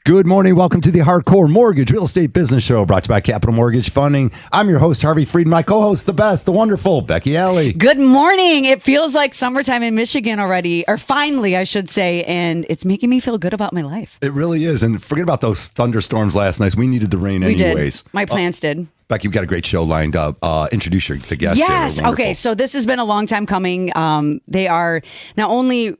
Good morning. Welcome to the Hardcore Mortgage Real Estate Business Show, brought to you by Capital Mortgage Funding. I'm your host, Harvey Fried. My co-host, the best, the wonderful Becky Alley. Good morning. It feels like summertime in Michigan already, or finally, I should say, and it's making me feel good about my life. It really is. And forget about those thunderstorms last night. We needed the rain anyways. My plants did. Becky, you've got a great show lined up. Introduce the guests. Yes. Okay. So this has been a long time coming. They are not only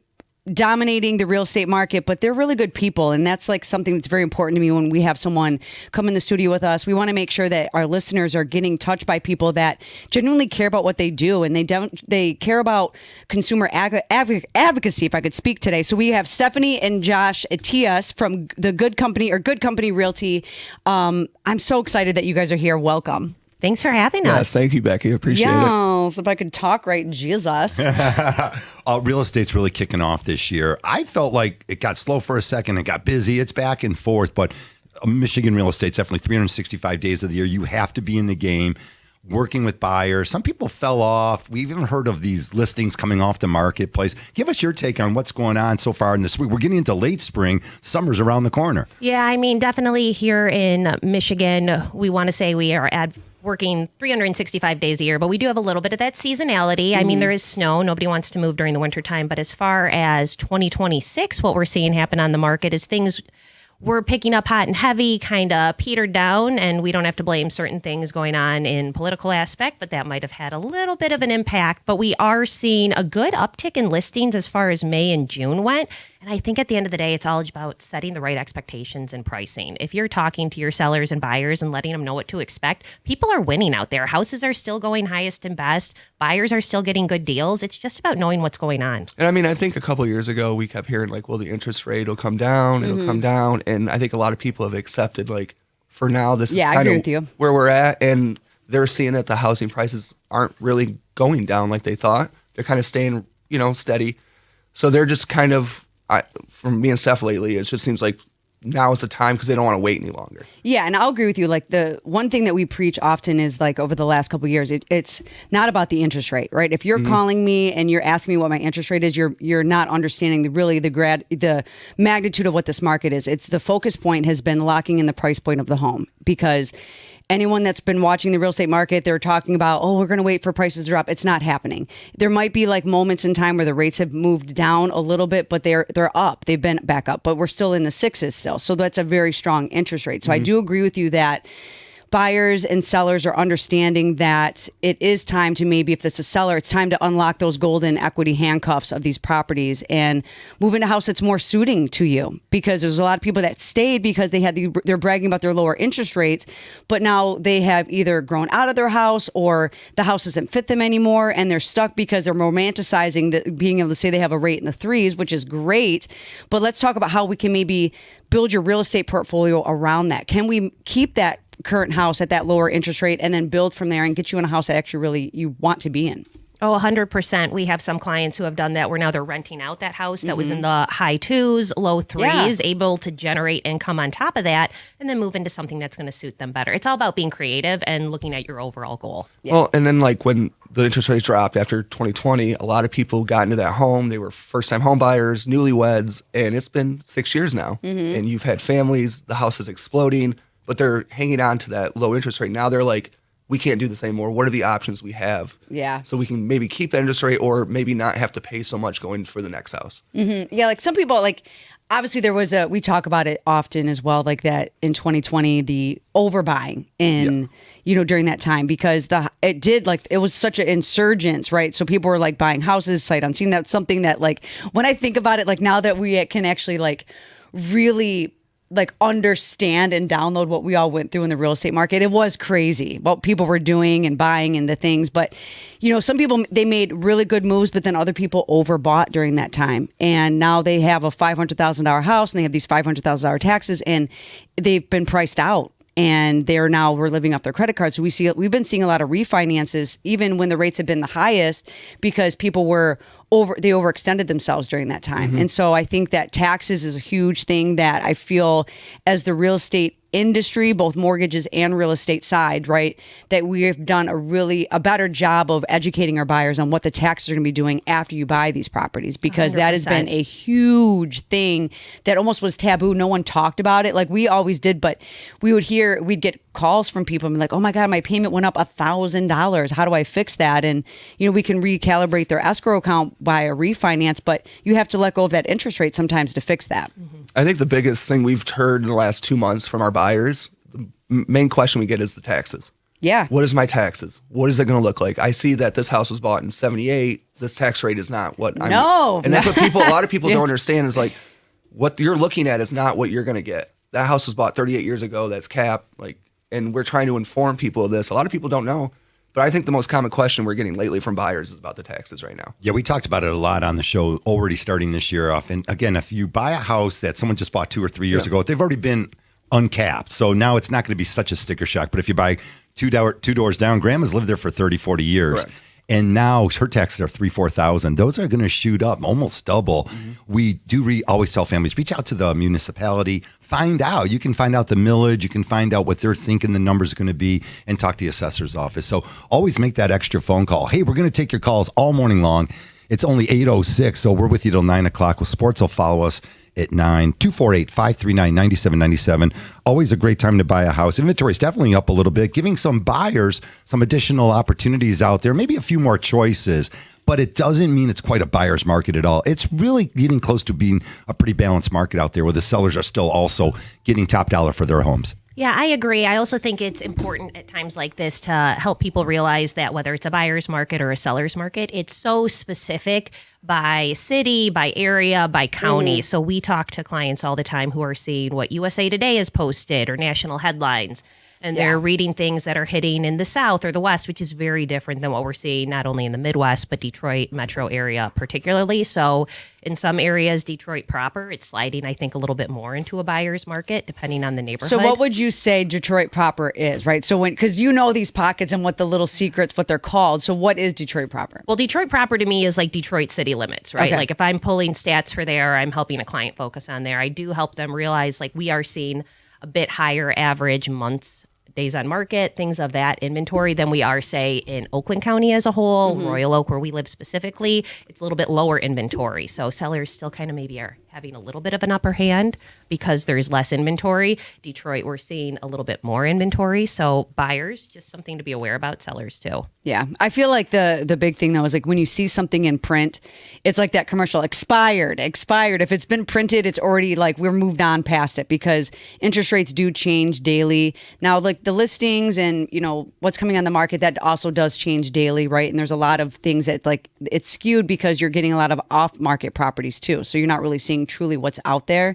dominating the real estate market, but they're really good people. And that's like something that's very important to me when we have someone come in the studio with us. We want to make sure that our listeners are getting touched by people that genuinely care about what they do. And they care about consumer advocacy, if I could speak today. So we have Stephanie and Josh Atias from the Good Company Realty. I'm so excited that you guys are here. Welcome. Thanks for having us. Yes, thank you, Becky. Appreciate it. Yes, if I could talk right, Jesus. Real estate's really kicking off this year. I felt like it got slow for a second. It got busy. It's back and forth. But Michigan real estate's definitely 365 days of the year. You have to be in the game, working with buyers. Some people fell off. We've even heard of these listings coming off the marketplace. Give us your take on what's going on so far in this week. We're getting into late spring. Summer's around the corner. Yeah, I mean, definitely here in Michigan, we want to say we are working 365 days a year, but we do have a little bit of that seasonality. I mean, there is snow. Nobody wants to move during the wintertime. But as far as 2026, what we're seeing happen on the market is things we're picking up hot and heavy, kind of petered down, and we don't have to blame certain things going on in political aspect, but that might have had a little bit of an impact. But we are seeing a good uptick in listings as far as May and June went. And I think at the end of the day, it's all about setting the right expectations and pricing. If you're talking to your sellers and buyers and letting them know what to expect, people are winning out there. Houses are still going highest and best. Buyers are still getting good deals. It's just about knowing what's going on. And I mean, I think a couple of years ago, we kept hearing like, well, the interest rate will come down, it'll come down. And I think a lot of people have accepted like, for now, this is kind of where we're at. And they're seeing that the housing prices aren't really going down like they thought. They're kind of staying, steady. So they're just kind of, from me and Steph lately, it just seems like now is the time because they don't want to wait any longer. Yeah, and I'll agree with you. Like the one thing that we preach often is like over the last couple of years, it's not about the interest rate, right? If you're calling me and you're asking me what my interest rate is, you're not understanding the magnitude of what this market is. It's the focus point has been locking in the price point of the home, because anyone that's been watching the real estate market, they're talking about, oh, we're going to wait for prices to drop. It's not happening. There might be like moments in time where the rates have moved down a little bit, but they're up. They've been back up, but we're still in the sixes still. So that's a very strong interest rate. So I do agree with you that buyers and sellers are understanding that it is time to, maybe if it's a seller, it's time to unlock those golden equity handcuffs of these properties and move into a house that's more suiting to you. Because there's a lot of people that stayed because they're bragging about their lower interest rates, but now they have either grown out of their house or the house doesn't fit them anymore, and they're stuck because they're romanticizing being able to say they have a rate in the threes, which is great. But let's talk about how we can maybe build your real estate portfolio around that. Can we keep that current house at that lower interest rate and then build from there and get you in a house that actually really you want to be in? Oh, 100%. We have some clients who have done that where now they're renting out that house that was in the high twos, low threes, able to generate income on top of that, and then move into something that's going to suit them better. It's all about being creative and looking at your overall goal. Yeah. Well, and then like when the interest rates dropped after 2020, a lot of people got into that home. They were first-time home buyers, newlyweds, and it's been 6 years now. And you've had families, the house is exploding, but they're hanging on to that low interest rate. Now they're like, we can't do this anymore. What are the options we have? Yeah. So we can maybe keep that interest rate or maybe not have to pay so much going for the next house. Yeah, like some people, like obviously there was we talk about it often as well, like that in 2020, the overbuying in, during that time, because it was such an insurgence, right? So people were like buying houses sight unseen. That's something that like, when I think about it, like now that we can actually like really like understand and download what we all went through in the real estate market. It was crazy what people were doing and buying and the things. But, some people, they made really good moves, but then other people overbought during that time. And now they have a $500,000 house and they have these $500,000 taxes and they've been priced out. And we're living off their credit cards. So we've been seeing a lot of refinances, even when the rates have been the highest, because people they overextended themselves during that time. And so I think that taxes is a huge thing that I feel as the real estate industry, both mortgages and real estate side, right, that we have done a better job of educating our buyers on what the taxes are going to be doing after you buy these properties, because 100%. That has been a huge thing that almost was taboo. No one talked about it like we always did, but we'd get calls from people and be like, oh my God, my payment went up $1,000. How do I fix that? And, we can recalibrate their escrow account by a refinance, but you have to let go of that interest rate sometimes to fix that. Mm-hmm. I think the biggest thing we've heard in the last 2 months from our buyers, the main question we get is the taxes. Yeah. What is my taxes? What is it going to look like? I see that this house was bought in 78. This tax rate is not what I'm. No. And that's what a lot of people don't understand is like, what you're looking at is not what you're going to get. That house was bought 38 years ago. That's capped. And we're trying to inform people of this. A lot of people don't know. But I think the most common question we're getting lately from buyers is about the taxes right now. Yeah, we talked about it a lot on the show already starting this year off. And again, if you buy a house that someone just bought 2 or 3 years ago, they've already been uncapped. So now it's not going to be such a sticker shock. But if you buy two doors down, grandma's lived there for 30, 40 years. Correct. And now her taxes are $3,000-$4,000. Those are going to shoot up almost double. Mm-hmm. We do always tell families, reach out to the municipality, find out. You can find out the millage. You can find out what they're thinking the numbers are going to be and talk to the assessor's office. So always make that extra phone call. Hey, we're going to take your calls all morning long. It's only 8:06, so we're with you till 9 o'clock. Well, sports will follow us at 9. 248-539-9797. Always a great time to buy a house. Inventory is definitely up a little bit, giving some buyers some additional opportunities out there, maybe a few more choices, but it doesn't mean it's quite a buyer's market at all. It's really getting close to being a pretty balanced market out there where the sellers are still also getting top dollar for their homes. Yeah, I agree. I also think it's important at times like this to help people realize that whether it's a buyer's market or a seller's market, it's so specific by city, by area, by county. So we talk to clients all the time who are seeing what USA Today has posted or national headlines. And they're reading things that are hitting in the South or the West, which is very different than what we're seeing not only in the Midwest, but Detroit metro area particularly. So in some areas, Detroit proper, it's sliding, I think, a little bit more into a buyer's market, depending on the neighborhood. So what would you say Detroit proper is, right? So because these pockets and what the little secrets, what they're called. So what is Detroit proper? Well, Detroit proper to me is like Detroit city limits, right? Okay. Like if I'm pulling stats for there, I'm helping a client focus on there. I do help them realize like we are seeing a bit higher average months, days on market, things of that inventory than we are, say, in Oakland County as a whole, Royal Oak, where we live specifically. It's a little bit lower inventory. So sellers still kind of maybe are having a little bit of an upper hand because there's less inventory. Detroit, we're seeing a little bit more inventory. So buyers, just something to be aware about, sellers too. Yeah. I feel like the big thing though is like when you see something in print, it's like that commercial, expired. If it's been printed, it's already like we're moved on past it because interest rates do change daily. Now, like the listings and, what's coming on the market, that also does change daily, right? And there's a lot of things that like it's skewed because you're getting a lot of off-market properties too. So you're not really seeing truly what's out there.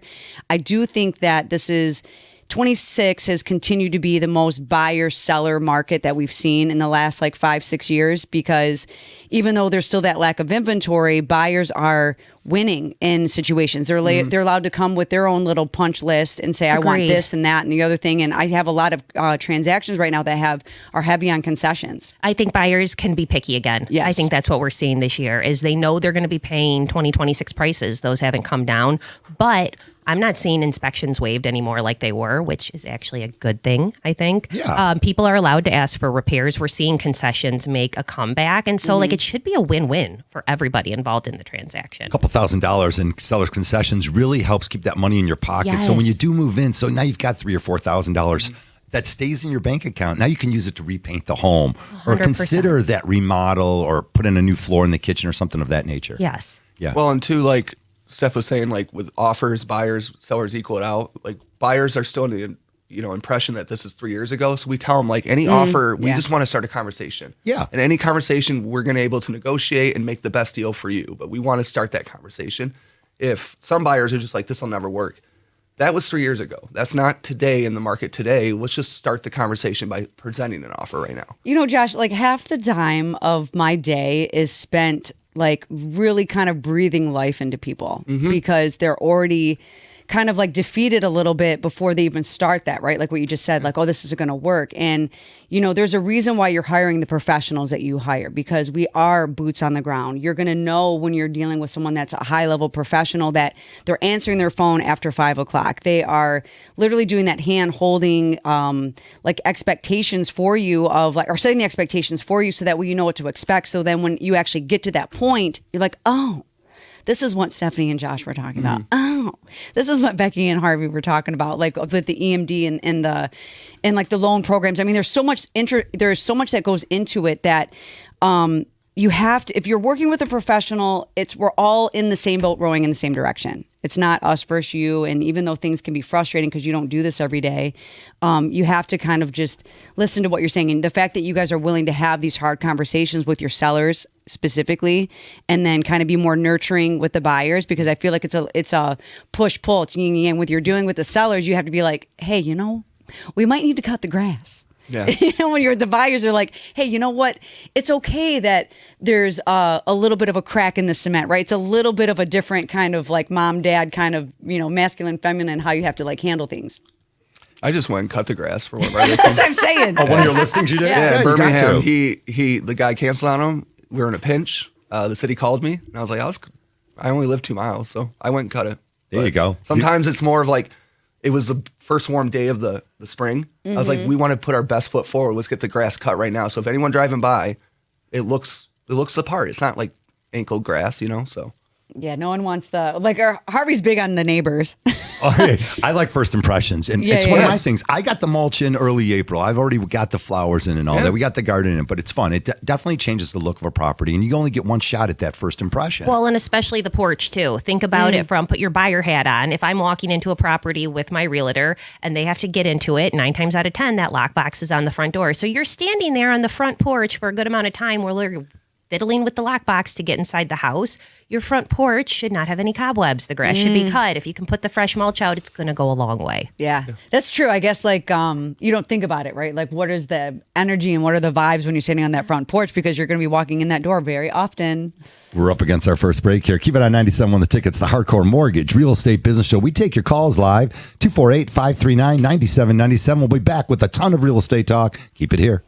I do think that this is 26 has continued to be the most buyer-seller market that we've seen in the last 5-6 years because even though there's still that lack of inventory, buyers are winning in situations. They're allowed to come with their own little punch list and say, Agreed. I want this and that and the other thing. And I have a lot of transactions right now that are heavy on concessions. I think buyers can be picky again. Yes. I think that's what we're seeing this year is they know they're going to be paying 2026 prices. Those haven't come down, but I'm not seeing inspections waived anymore like they were, which is actually a good thing, I think. Yeah. People are allowed to ask for repairs. We're seeing concessions make a comeback. And so it should be a win-win for everybody involved in the transaction. A couple $1,000 in seller's concessions really helps keep that money in your pocket. Yes. So when you do move in, so now you've got $3,000 or $4,000 that stays in your bank account. Now you can use it to repaint the home 100%. Or consider that remodel or put in a new floor in the kitchen or something of that nature. Yes. Yeah. Well, and two, like Steph was saying, like with offers, buyers, sellers equal it out. Like buyers are still in the impression that this is 3 years ago. So we tell them like any offer, we just want to start a conversation. Yeah. And any conversation, we're going to able to negotiate and make the best deal for you. But we want to start that conversation. If some buyers are just like, this will never work. That was 3 years ago. That's not today in the market today. Let's just start the conversation by presenting an offer right now. Josh, like half the time of my day is spent like really kind of breathing life into people because they're already kind of like defeated a little bit before they even start that, right? Like what you just said, like, oh, this isn't going to work. And, there's a reason why you're hiring the professionals that you hire, because we are boots on the ground. You're going to know when you're dealing with someone that's a high level professional that they're answering their phone after 5 o'clock. They are literally doing that hand holding, like expectations for you of like, or setting the expectations for you so that way you know what to expect. So then when you actually get to that point, you're like, oh, this is what Stephanie and Josh were talking about. Oh, this is what Becky and Harvey were talking about, like with the EMD and like the loan programs. I mean, there's so much there's so much that goes into it that you have to, if you're working with a professional, we're all in the same boat rowing in the same direction. It's not us versus you. And even though things can be frustrating because you don't do this every day, you have to kind of just listen to what you're saying. And the fact that you guys are willing to have these hard conversations with your sellers specifically, and then kind of be more nurturing with the buyers, because I feel like it's a push pull. It's yin yang. When you're dealing with the sellers, you have to be like, hey, we might need to cut the grass. Yeah. When you're the buyers are like, hey, you know what? It's okay that there's a little bit of a crack in the cement, right? It's a little bit of a different kind of like mom, dad kind of, masculine, feminine, how you have to like handle things. I just went and cut the grass for one of our listings. That's what I'm saying. Oh, one of your listings you did? Yeah, in you got Birmingham, to. the guy canceled on him. We were in a pinch. The city called me, and I was like, I only live 2 miles, so I went and cut it. There you go. Sometimes it's more of like, it was the first warm day of the spring. I was like, we want to put our best foot forward. Let's get the grass cut right now. So if anyone driving by, it looks the part. It's not like ankle grass, so. Yeah, no one wants Harvey's big on the neighbors. Oh, hey, I like first impressions. And it's one of my things. I got the mulch in early April. I've already got the flowers in and all that. We got the garden in, but it's fun. It definitely changes the look of a property, and you only get one shot at that first impression. Well, and especially the porch, too. Think about it from put your buyer hat on. If I'm walking into a property with my realtor and they have to get into it, 9 times out of 10, that lockbox is on the front door. So you're standing there on the front porch for a good amount of time while you're fiddling with the lockbox to get inside the house. Your front porch should not have any cobwebs. The grass should be cut. If you can put the fresh mulch out, it's going to go a long way. Yeah, that's true. I guess you don't think about it, right? Like what is the energy and what are the vibes when you're standing on that front porch, because you're going to be walking in that door very often. We're up against our first break here. Keep it on 97 on the tickets, the Hardcore Mortgage Real Estate Business Show. We take your calls live, 248-539-9797. We'll be back with a ton of real estate talk. Keep it here.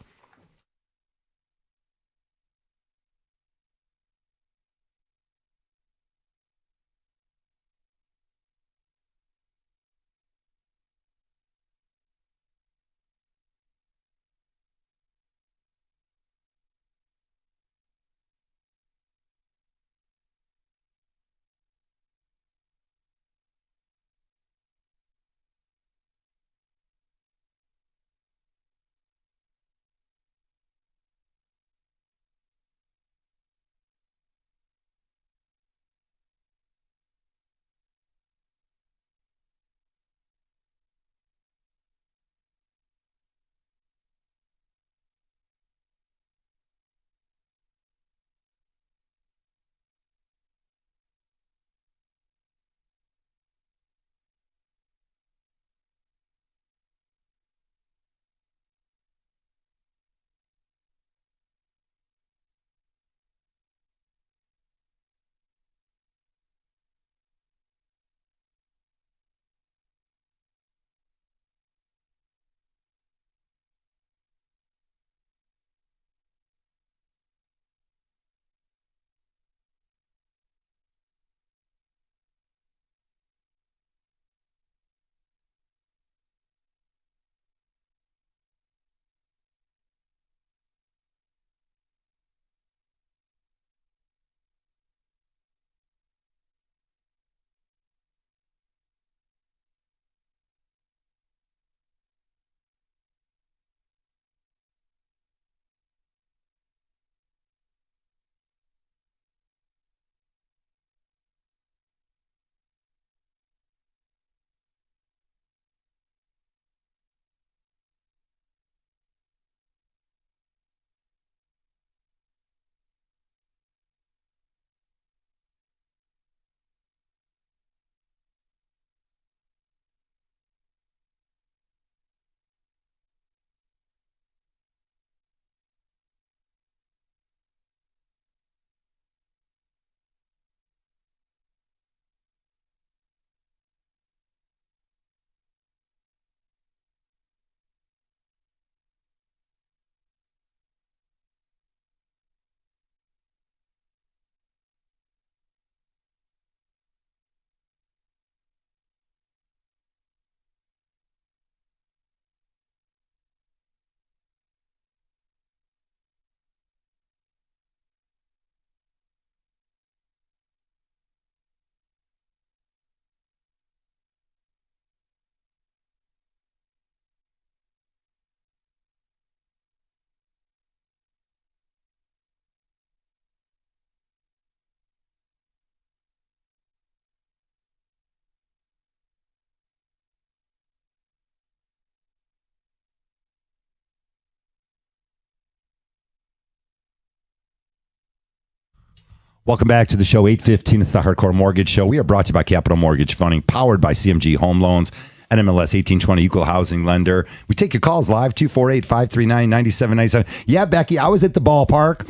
Welcome back to the show. 8:15. It's the Hardcore Mortgage Show. We are brought to you by Capital Mortgage Funding, powered by CMG Home Loans, NMLS 1820 Equal Housing Lender. We take your calls live, 248-539-9797. Yeah, Becky, I was at the ballpark.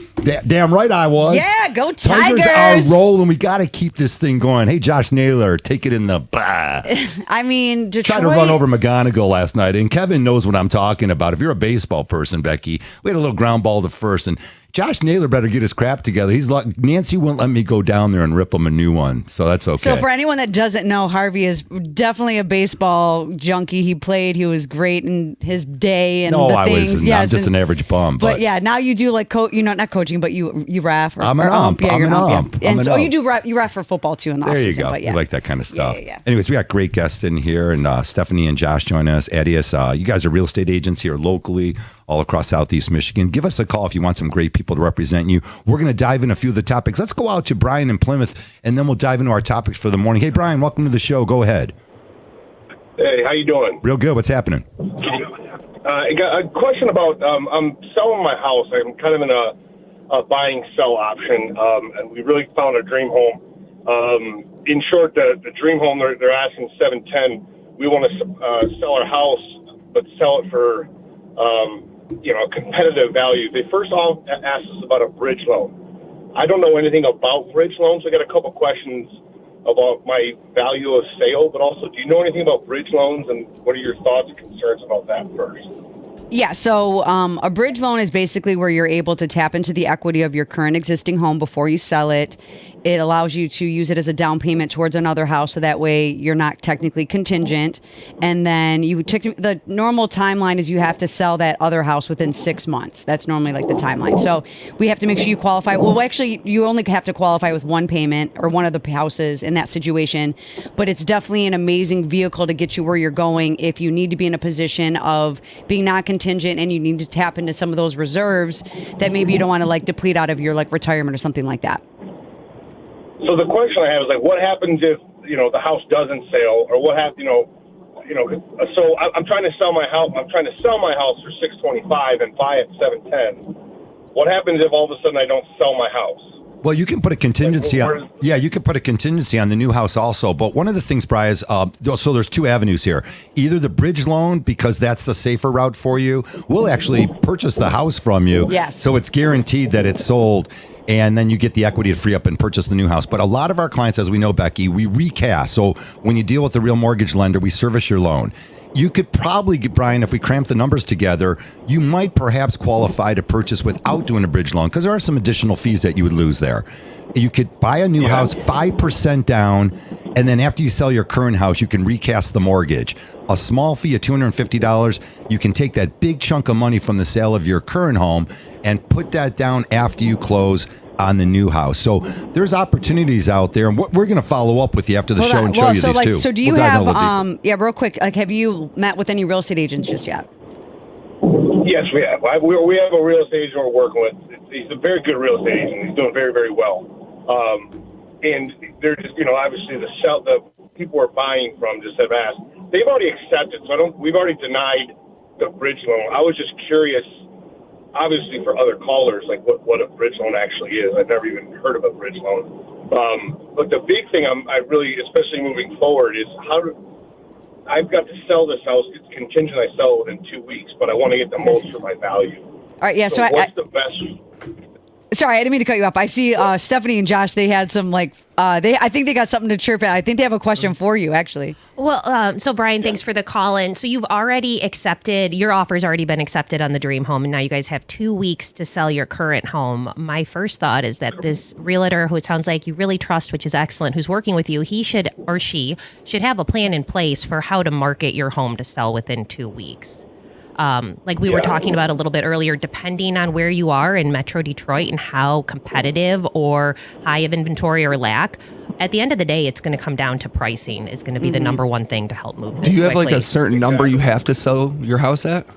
Damn right I was. Yeah, go Tigers. Tigers are rolling. We got to keep this thing going. Hey, Josh Naylor, take it in the bah. I mean, Detroit. Tried to run over McGonigal last night, and Kevin knows what I'm talking about. If you're a baseball person, Becky, we had a little ground ball to first, and Josh Naylor better get his crap together. He's like, Nancy wouldn't let me go down there and rip him a new one, so that's okay. So for anyone that doesn't know, Harvey is definitely a baseball junkie. He played. He was great in his day and the things. Yes, I'm just an average bum. But yeah, now you do like not coaching, but you ref. I'm an ump. Yeah, I'm an ump. Yeah. And so you ref for football too in the There you offseason. go. But yeah. We like that kind of stuff. Yeah. Anyways, we got great guests in here, and Stephanie and Josh join us. Atias, you guys are real estate agents here locally, all across Southeast Michigan. Give us a call if you want some great people to represent you. We're going to dive in a few of the topics. Let's go out to Brian in Plymouth, and then we'll dive into our topics for the morning. Hey, Brian, welcome to the show. Go ahead. Hey, how you doing? Real good. What's happening? I got a question about, I'm selling my house. I'm kind of in a buying-sell option, and we really found a dream home. In short, the dream home, they're asking $710,000. We want to sell our house, but sell it for a competitive value. They first all asked us about a bridge loan. I don't know anything about bridge loans. I got a couple questions about my value of sale, but also, do you know anything about bridge loans, and what are your thoughts and concerns about that first? Yeah, so a bridge loan is basically where you're able to tap into the equity of your current existing home before you sell it. It allows you to use it as a down payment towards another house, so that way you're not technically contingent. And then the normal timeline is you have to sell that other house within 6 months. That's normally like the timeline. So we have to make sure you qualify. Well, actually, you only have to qualify with one payment or one of the houses in that situation. But it's definitely an amazing vehicle to get you where you're going if you need to be in a position of being not contingent and you need to tap into some of those reserves that maybe you don't want to like deplete out of your like retirement or something like that. So the question I have is like, what happens if the house doesn't sell, or what happens? So I'm trying to sell my house. I'm trying to sell my house for $625 and buy it $710. What happens if all of a sudden I don't sell my house? Well, you can put a contingency on. Yeah, you can put a contingency on the new house also. But one of the things, Brian, is so there's two avenues here. Either the bridge loan, because that's the safer route for you. We'll actually purchase the house from you. Yes. So it's guaranteed that it's sold. And then you get the equity to free up and purchase the new house. But a lot of our clients, as we know, Becky, we recast. So when you deal with a real mortgage lender, we service your loan. You could probably get, Brian, if we cramp the numbers together, you might perhaps qualify to purchase without doing a bridge loan, because there are some additional fees that you would lose there. You could buy a new house 5% down, and then after you sell your current house, you can recast the mortgage. A small fee of $250, you can take that big chunk of money from the sale of your current home and put that down after you close on the new house. So there's opportunities out there, and we're going to follow up with you after the show and show you these too. So do you have, real quick, like, have you met with any real estate agents just yet? Yes, we have. We have a real estate agent we're working with. He's a very good real estate agent. He's doing very, very well. And they're just, obviously the people we're buying from just have asked. They've already accepted, so we've already denied the bridge loan. I was just curious, obviously for other callers, like what a bridge loan actually is. I've never even heard of a bridge loan. But the big thing I really, especially moving forward, is I've got to sell this house. It's contingent I sell within 2 weeks, but I want to get the most for my value. All right, yeah. So what's the best? Sorry, I didn't mean to cut you off. I see Stephanie and Josh. They had some I think they got something to chirp at. I think they have a question for you, actually. Well, so Brian, thanks for the call in. So you've already accepted, your offer's already been accepted on the dream home, and now you guys have 2 weeks to sell your current home. My first thought is that this realtor, who it sounds like you really trust, which is excellent, who's working with you, he should, or she should have a plan in place for how to market your home to sell within 2 weeks. Like we were talking about a little bit earlier, depending on where you are in Metro Detroit and how competitive or high of inventory or lack, at the end of the day, it's going to come down to pricing is going to be the number one thing to help move this. Do you have quickly. like a certain number you have to sell your house at?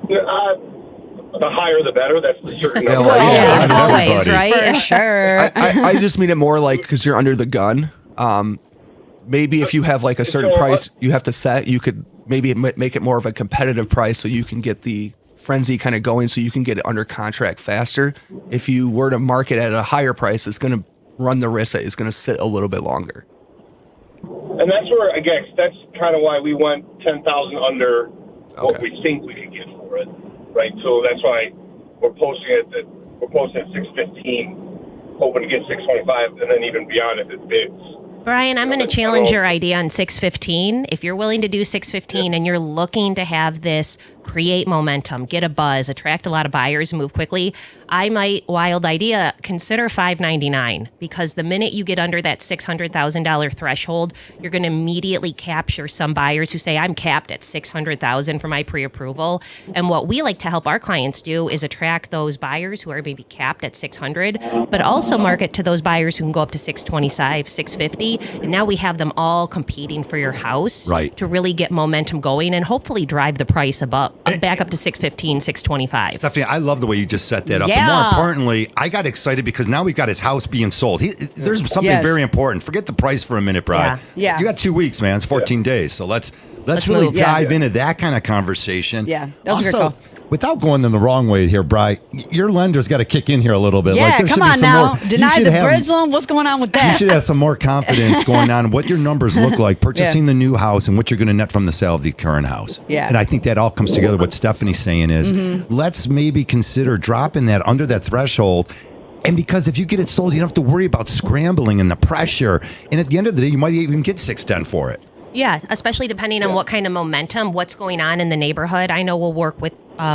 The higher the better. That's the certain number. Always, right? For sure. I just mean it more like because you're under the gun. Maybe if you have like a certain price you have to set, you could maybe make it more of a competitive price so you can get the frenzy kind of going so you can get it under contract faster. If you were to market at a higher price, it's going to run the risk that it's going to sit a little bit longer. And that's where, I guess, that's kind of why we went 10,000 under what we think we could get for it, right? So that's why we're posting at 615, hoping to get 625, and then even beyond if it bids. Brian, I'm going to challenge your idea on 615. If you're willing to do 615 and you're looking to have this create momentum, get a buzz, attract a lot of buyers, move quickly, I might, wild idea, consider $599, because the minute you get under that $600,000 threshold, you're going to immediately capture some buyers who say, I'm capped at $600,000 for my pre-approval. And what we like to help our clients do is attract those buyers who are maybe capped at 600, but also market to those buyers who can go up to 625, 650. And now we have them all competing for your house to really get momentum going and hopefully drive the price above, back up to 615, 625. Stephanie, I love the way you just set that up. Yeah. But more importantly, I got excited because now we've got his house being sold. There's something very important. Forget the price for a minute, Brad. Yeah. You got 2 weeks, man. It's 14 days. So let's really dive into that kind of conversation. Yeah. That was a good call. Without going in the wrong way here, Bri, your lender's got to kick in here a little bit. Yeah, come on now. Deny the bridge loan? What's going on with that? You should have some more confidence going on what your numbers look like, purchasing the new house, and what you're going to net from the sale of the current house. Yeah. And I think that all comes together. What Stephanie's saying is, let's maybe consider dropping that under that threshold. And because if you get it sold, you don't have to worry about scrambling and the pressure. And at the end of the day, you might even get 610 for it. Yeah, especially depending on what kind of momentum, what's going on in the neighborhood. I know we'll work with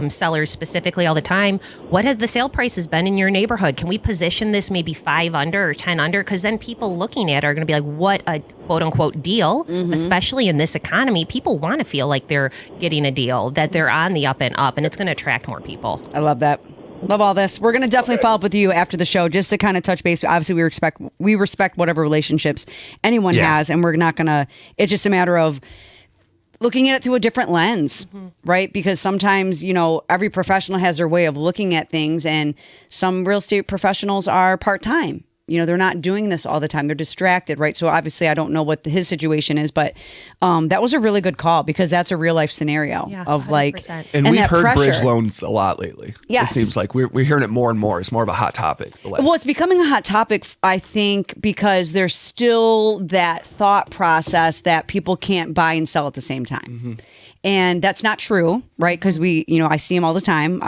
sellers specifically all the time. What have the sale prices been in your neighborhood? Can we position this maybe 5 under or 10 under? Because then people looking at it are going to be like, what a quote unquote deal, especially in this economy. People want to feel like they're getting a deal, that they're on the up and up, and it's going to attract more people. I love that. Love all this. We're going to definitely follow up with you after the show just to kind of touch base. Obviously, we respect whatever relationships anyone has, and we're not going to, it's just a matter of looking at it through a different lens, right? Because sometimes, every professional has their way of looking at things, and some real estate professionals are part-time. They're not doing this all the time. They're distracted, right? So obviously I don't know what his situation is, but that was a really good call because that's a real life scenario of 100%. Like, and we've heard bridge loans a lot lately. Yes. It seems like we're hearing it more and more. It's more of a hot topic. Well, it's becoming a hot topic, I think, because there's still that thought process that people can't buy and sell at the same time. And that's not true, right? Because I see them all the time.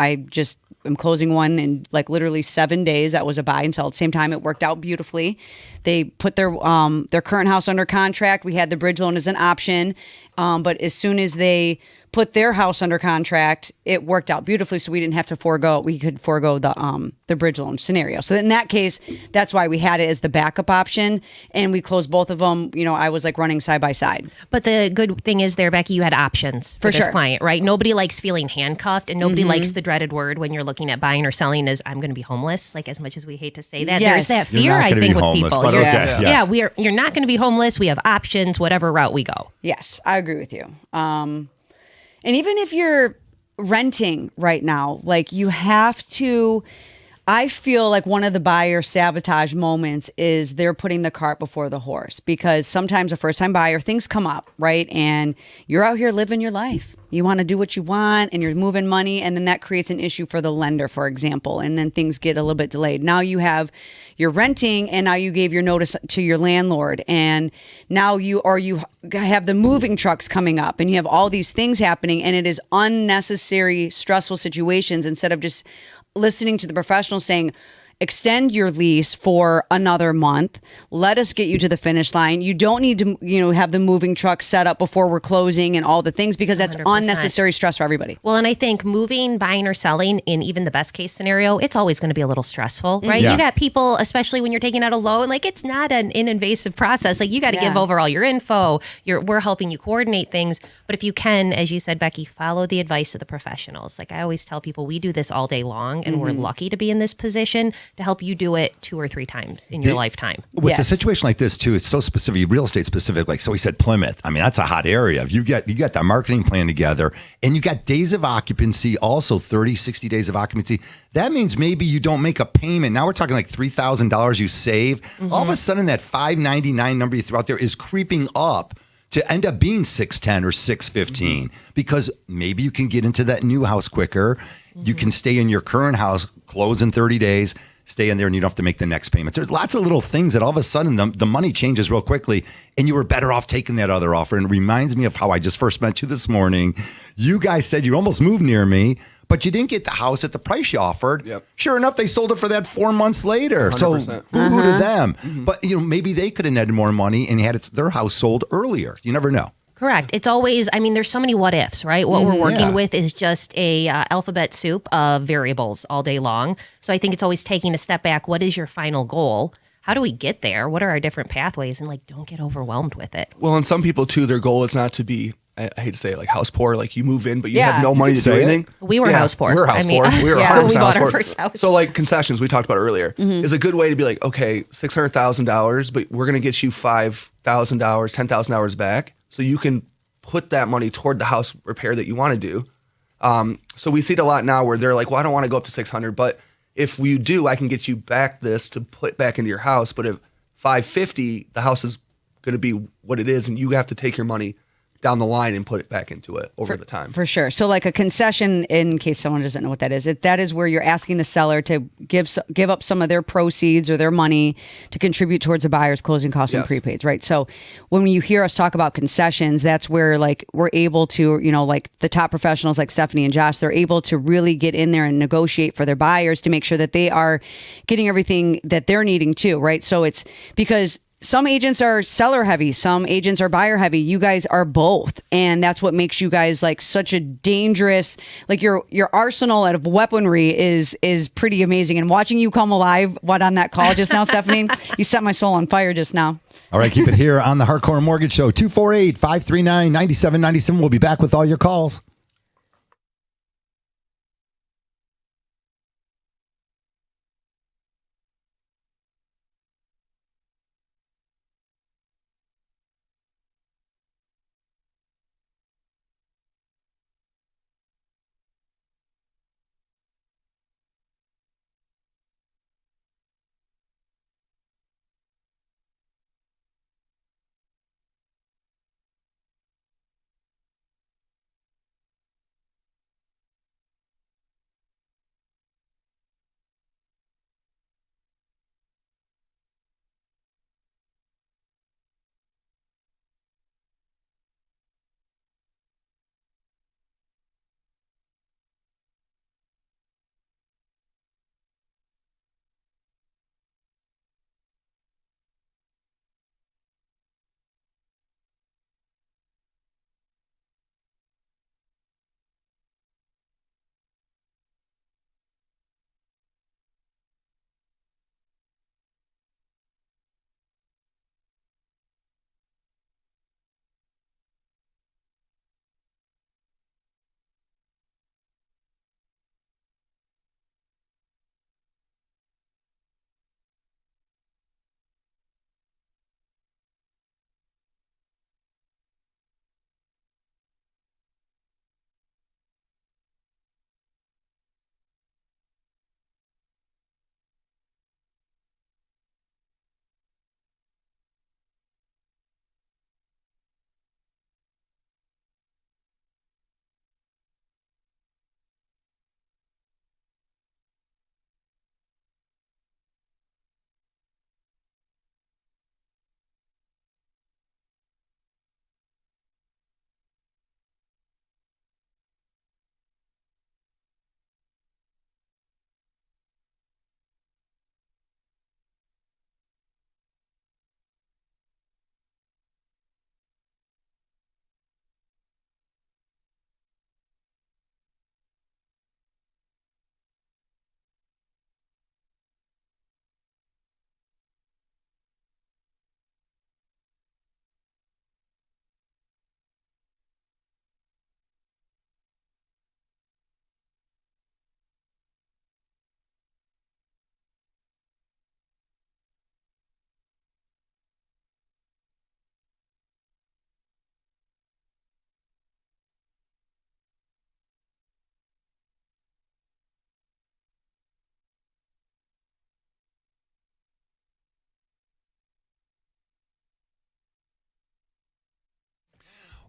I'm closing one in like literally 7 days. That was a buy and sell at the same time. It worked out beautifully. They put their current house under contract. We had the bridge loan as an option. But as soon as they put their house under contract, it worked out beautifully. So we didn't have to forego the bridge loan scenario. So in that case, that's why we had it as the backup option. And we closed both of them. I was like running side by side. But the good thing is there, Becky, you had options for this client, right? Nobody likes feeling handcuffed, and nobody likes the dreaded word when you're looking at buying or selling is, I'm going to be homeless. Like, as much as we hate to say that, there's that fear, I think, with people. You're not going to be homeless. We have options, whatever route we go. Yes, I agree with you. And even if you're renting right now, like you have to, I feel like one of the buyer sabotage moments is they're putting the cart before the horse, because sometimes a first time buyer, things come up, right? And you're out here living your life. You want to do what you want and you're moving money, and then that creates an issue for the lender, for example, and then things get a little bit delayed. Now you're renting, and now you gave your notice to your landlord, and now you have the moving trucks coming up, and you have all these things happening, and it is unnecessary, stressful situations instead of just listening to the professionals saying, extend your lease for another month. Let us get you to the finish line. You don't need to, have the moving truck set up before we're closing and all the things, because that's 100%. Unnecessary stress for everybody. Well, and I think moving, buying, or selling in even the best case scenario, it's always going to be a little stressful, right? Yeah. You got people, especially when you're taking out a loan, like it's not an invasive process. Like you got to give over all your info. We're helping you coordinate things. But if you can, as you said, Becky, follow the advice of the professionals. Like I always tell people, we do this all day long, and we're lucky to be in this position to help you do it 2 or 3 times in your lifetime. With a situation like this too, it's so specific, real estate specific. Like, so we said Plymouth. I mean, that's a hot area. If you got that marketing plan together, and you got days of occupancy, also 30, 60 days of occupancy. That means maybe you don't make a payment. Now we're talking like $3,000 you save. All of a sudden that $599 number you throw out there is creeping up to end up being 610 or 615 because maybe you can get into that new house quicker. You can stay in your current house, close in 30 days, stay in there, and you don't have to make the next payments. There's lots of little things that all of a sudden the money changes real quickly, and you were better off taking that other offer. And it reminds me of how I just first met you this morning. You guys said you almost moved near me, but you didn't get the house at the price you offered. Yep. Sure enough, they sold it for that 4 months later. 100%. So boo-hoo to them. But maybe they could have netted more money and had their house sold earlier. You never know. Correct. It's always, there's so many what ifs, right? What we're working with is just a alphabet soup of variables all day long. So I think it's always taking a step back. What is your final goal? How do we get there? What are our different pathways? And don't get overwhelmed with it. Well, and some people too, their goal is not to be, I hate to say it, like house poor, like you move in, but you have no money to do anything. We were house poor. We were house poor. We were 100% we bought house our poor. first house. So like concessions we talked about earlier is a good way to be like, okay, $600,000, but we're going to get you $5,000, $10,000 back. So you can put that money toward the house repair that you want to do. So we see it a lot now where they're like, well, I don't want to go up to 600, but if you do, I can get you back this to put back into your house. But if 550, the house is going to be what it is, and you have to take your money down the line and put it back into it over the time. For sure. So like a concession, in case someone doesn't know what that is, that is where you're asking the seller to give up some of their proceeds or their money to contribute towards the buyer's closing costs and prepaids, right? So when you hear us talk about concessions, that's where we're able to, the top professionals like Stephanie and Josh, they're able to really get in there and negotiate for their buyers to make sure that they are getting everything that they're needing too, right? So it's because some agents are seller heavy, some agents are buyer heavy. You guys are both. And that's what makes you guys such a dangerous, your arsenal of weaponry is pretty amazing. And watching you come alive, on that call just now, Stephanie, you set my soul on fire just now. All right, keep it here on the Hardcore Mortgage Show, 248-539-9797. We'll be back with all your calls.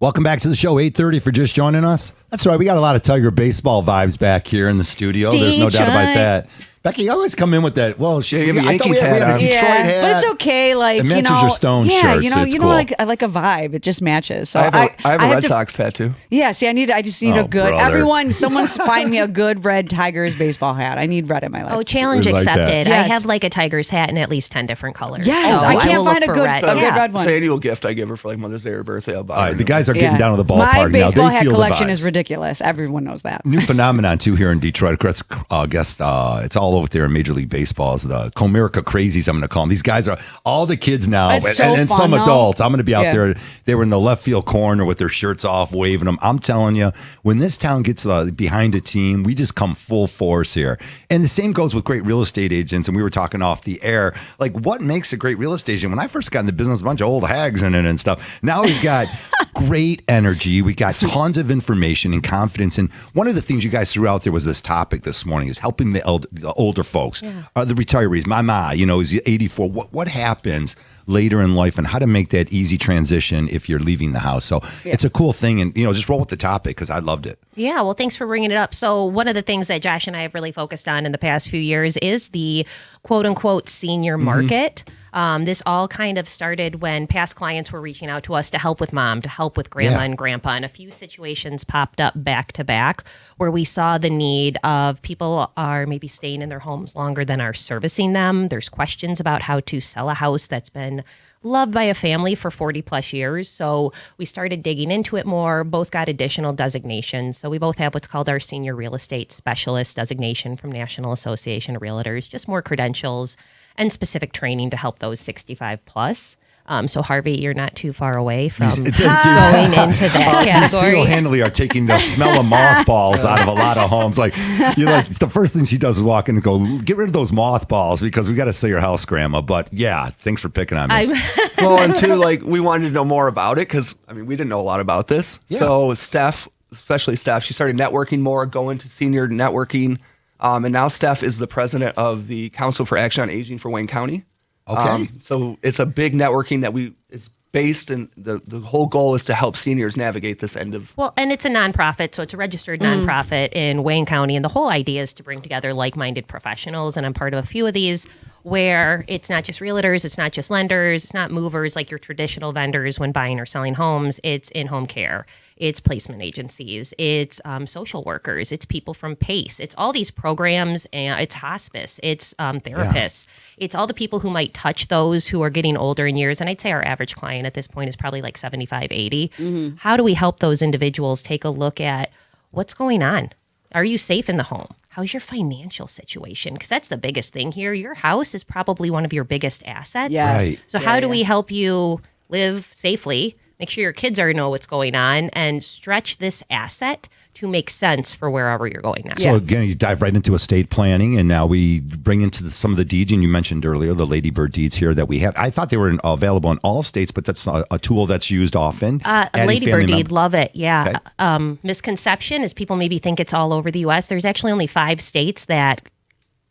Welcome back to the show, 8:30 for just joining us. That's right, we got a lot of Tiger baseball vibes back here in the studio. There's no doubt about that. Becky, you always come in with that. Well, you have a Yankees hat on. Detroit hat. But it's okay. Like, it matches your Stone shirts. It's cool. I like a vibe. It just matches. So I have a Red Sox hat too. Yeah, see, I just need a good. Brother. Someone's find me a good red Tigers baseball hat. I need red in my life. Oh, challenge accepted. Yes. I have like a Tiger's hat in at least 10 different colors. Yes, so I can't find a good red one. It's an annual gift I give her for like Mother's Day or birthday. I'll buy All right, the guys are getting down to the ballpark now. My baseball hat collection is ridiculous. Everyone knows that. New phenomenon too here in Detroit. I guess it's all over there in Major League Baseball. Is the Comerica Crazies, I'm going to call them. These guys are all the kids now, and some adults. I'm going to be out there. They were in the left field corner with their shirts off, waving them. I'm telling you, when this town gets behind a team, we just come full force here. And the same goes with great real estate agents. And we were talking off the air, like what makes a great real estate agent? When I first got in the business, a bunch of old hags in it and stuff. Now we've got great energy. We got tons of information and confidence. And one of the things you guys threw out there was this topic this morning is helping the older folks, the retirees. My ma, is 84. What happens later in life and how to make that easy transition if you're leaving the house. So it's a cool thing. And, just roll with the topic because I loved it. Yeah, well, thanks for bringing it up. So one of the things that Josh and I have really focused on in the past few years is the quote unquote senior market. This all kind of started when past clients were reaching out to us to help with mom, to help with grandma and grandpa. And a few situations popped up back to back where we saw the need of people are maybe staying in their homes longer than are servicing them. There's questions about how to sell a house that's been loved by a family for 40 plus years. So we started digging into it more, both got additional designations. So we both have what's called our senior real estate specialist designation from National Association of Realtors, just more credentials and specific training to help those 65 plus. So Harvey, you're not too far away from going into that category. You single-handedly are taking the smell of mothballs out of a lot of homes. Like the first thing she does is walk in and go, get rid of those mothballs because we got to sell your house, Grandma. But yeah, thanks for picking on me. Well, and two, we wanted to know more about it because we didn't know a lot about this. Yeah. So Steph, especially Steph, she started networking more, going to senior networking. And now Steph is the president of the Council for Action on Aging for Wayne County. Okay. So it's a big networking that it's based in the whole goal is to help seniors navigate this end of. Well, and it's a nonprofit, so it's a registered nonprofit in Wayne County. And the whole idea is to bring together like-minded professionals. And I'm part of a few of these where it's not just realtors, it's not just lenders, it's not movers like your traditional vendors when buying or selling homes. It's in-home care. It's placement agencies, it's social workers, it's people from PACE, it's all these programs, and it's hospice, it's therapists, it's all the people who might touch those who are getting older in years. And I'd say our average client at this point is probably like 75, 80. How do we help those individuals take a look at what's going on? Are you safe in the home? How's your financial situation? Because that's the biggest thing here. Your house is probably one of your biggest assets. Yes. Right. So how do we help you live safely? Make sure your kids already know what's going on and stretch this asset to make sense for wherever you're going now. So again, you dive right into estate planning, and now we bring into some of the deeds, and you mentioned earlier the Ladybird deeds here that we have. I thought they were available in all states, but that's not a tool that's used often. A Ladybird deed, love it. Yeah. Okay. Misconception is people maybe think it's all over the U.S. There's actually only 5 states that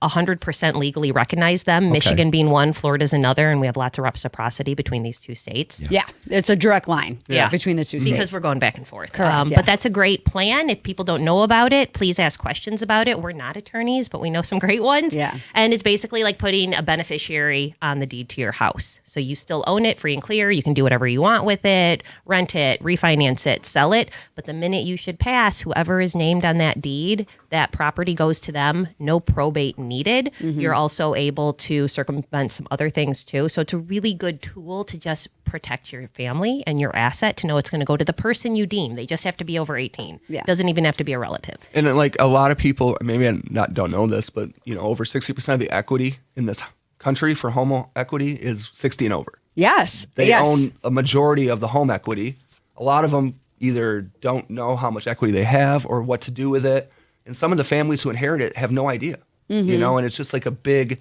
100% legally recognize them. Okay. Michigan being one, Florida's another, and we have lots of reciprocity between these two states. Yeah, it's a direct line between the two states. Because we're going back and forth. Correct, But that's a great plan. If people don't know about it, please ask questions about it. We're not attorneys, but we know some great ones. Yeah. And it's basically like putting a beneficiary on the deed to your house. So you still own it free and clear. You can do whatever you want with it, rent it, refinance it, sell it. But the minute you should pass, whoever is named on that deed, that property goes to them. No probate needed. You're also able to circumvent some other things too. So it's a really good tool to just protect your family and your asset, to know it's going to go to the person you deem. They just have to be over 18. Yeah. Doesn't even have to be a relative. And a lot of people, maybe don't know this, but over 60% of the equity in this country for home equity is 60 and over. Yes. They own a majority of the home equity. A lot of them either don't know how much equity they have or what to do with it. And some of the families who inherit it have no idea. And it's just like a big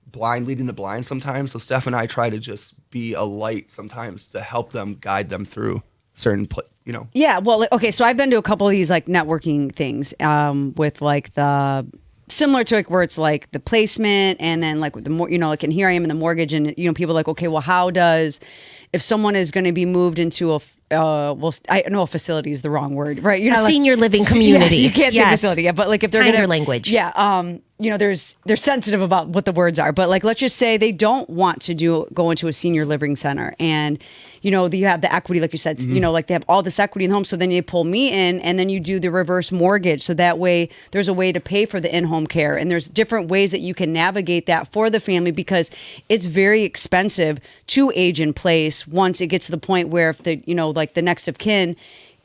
blind leading the blind sometimes. So Steph and I try to just be a light sometimes to help them, guide them through certain, Yeah, well, okay, so I've been to a couple of these like networking things with like the similar to like where it's like the placement and then like with the more, like, and here I am in the mortgage and, people are like, okay, well, how does, if someone is going to be moved into well, I know a facility is the wrong word, right? You're a not senior living community. Yes, you can't say facility, yeah, but like if they're Kinder gonna language, they're sensitive about what the words are. But like, let's just say they don't want to go into a senior living center, and you have the equity, like you said, like they have all this equity in the home. So then you pull me in, and then you do the reverse mortgage. So that way, there's a way to pay for the in-home care, and there's different ways that you can navigate that for the family because it's very expensive to age in place once it gets to the point where if the like the next of kin,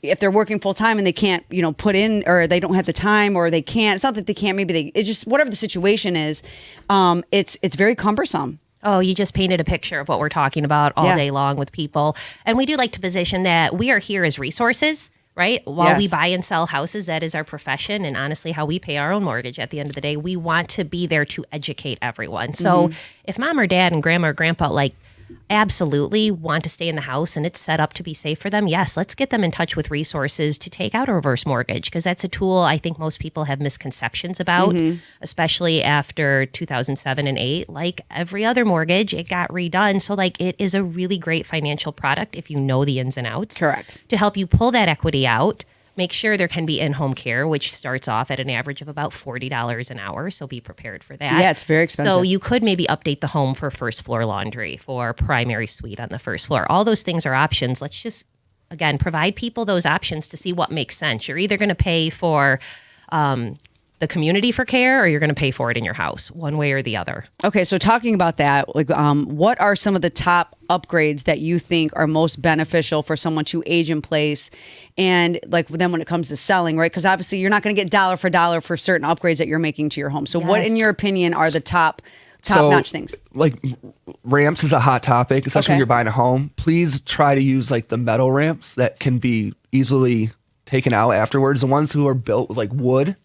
if they're working full time and they can't, put in, or they don't have the time, or they can't, it's not that they can't, it's just whatever the situation is, it's very cumbersome. Oh, you just painted a picture of what we're talking about all day long with people. And we do like to position that we are here as resources, right? While we buy and sell houses, that is our profession. And honestly, how we pay our own mortgage at the end of the day, we want to be there to educate everyone. So if mom or dad and grandma or grandpa absolutely want to stay in the house and it's set up to be safe for them, yes, let's get them in touch with resources to take out a reverse mortgage, because that's a tool I think most people have misconceptions about, especially after 2007 and 8. Like every other mortgage, it got redone. So it is a really great financial product if you know the ins and outs. Correct. To help you pull that equity out. Make sure there can be in-home care, which starts off at an average of about $40 an hour. So be prepared for that. Yeah, it's very expensive. So you could maybe update the home for first floor laundry, for primary suite on the first floor. All those things are options. Let's just, again, provide people those options to see what makes sense. You're either going to pay for the community for care, or you're going to pay for it in your house, one way or the other. Okay, so talking about that, what are some of the top upgrades that you think are most beneficial for someone to age in place? And then when it comes to selling, right? Because obviously you're not going to get dollar for dollar for certain upgrades that you're making to your home. So what, in your opinion, are the top-notch things? Like ramps is a hot topic, especially when you're buying a home. Please try to use the metal ramps that can be easily taken out afterwards. The ones who are built with wood.